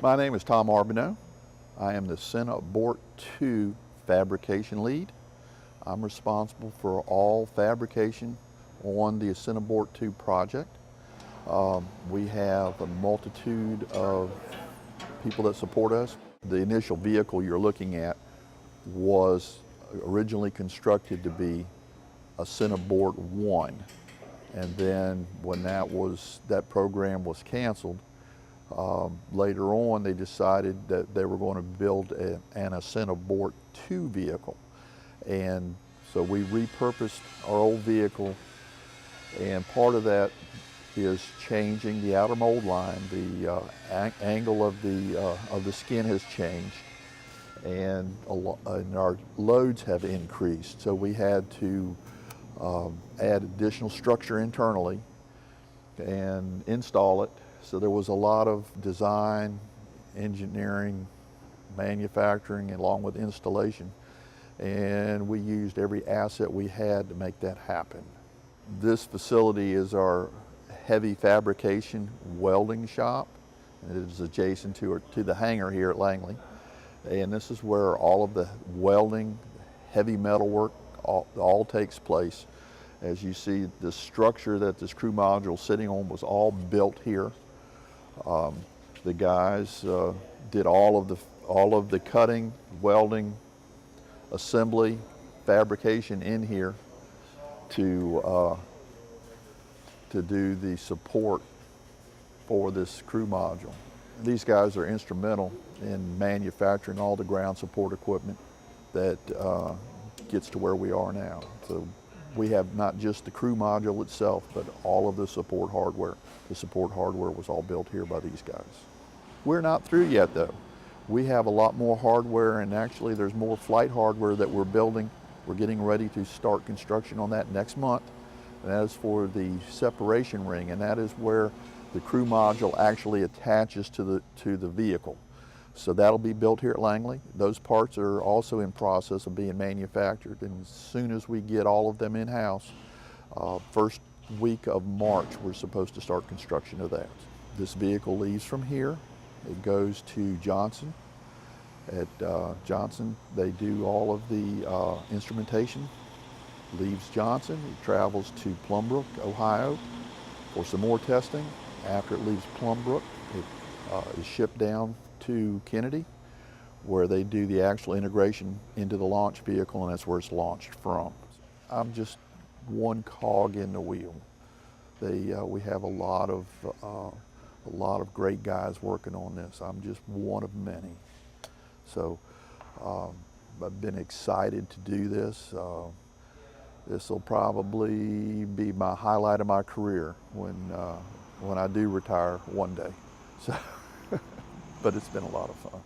My name is Tom Arboneaux. I am the Ascent Abort 2 Fabrication Lead. I'm responsible for all fabrication on the Ascent Abort 2 project. We have a multitude of people that support us. The initial vehicle you're looking at was originally constructed to be Ascent Abort 1. And then when that program was canceled, later on they decided that they were going to build an Ascent Abort 2 vehicle. And so we repurposed our old vehicle, and part of that is changing the outer mold line. The angle of the skin has changed, and our loads have increased. So we had to add additional structure internally and install it. So there was a lot of design, engineering, manufacturing, along with installation. And we used every asset we had to make that happen. This facility is our heavy fabrication welding shop. It is adjacent to the hangar here at Langley. And this is where all of the welding, heavy metal work all takes place. As you see, the structure that this crew module is sitting on was all built here. The guys did all of the cutting, welding, assembly, fabrication in here to do the support for this crew module. These guys are instrumental in manufacturing all the ground support equipment that gets to where we are now. So we have not just the crew module itself, but all of the support hardware. The support hardware was all built here by these guys. We're not through yet though. We have a lot more hardware, and actually there's more flight hardware that we're building. We're getting ready to start construction on that next month. And that is for the separation ring, and that is where the crew module actually attaches to the vehicle. So that'll be built here at Langley. Those parts are also in process of being manufactured, and as soon as we get all of them in-house, first week of March, we're supposed to start construction of that. This vehicle leaves from here. It goes to Johnson. At Johnson, they do all of the instrumentation. Leaves Johnson, it travels to Plumbrook, Ohio for some more testing. After it leaves Plumbrook, it is shipped down to Kennedy, where they do the actual integration into the launch vehicle, and that's where it's launched from. I'm just one cog in the wheel. We have a lot of great guys working on this. I'm just one of many. So I've been excited to do this. This will probably be my highlight of my career when I do retire one day. So, but it's been a lot of fun.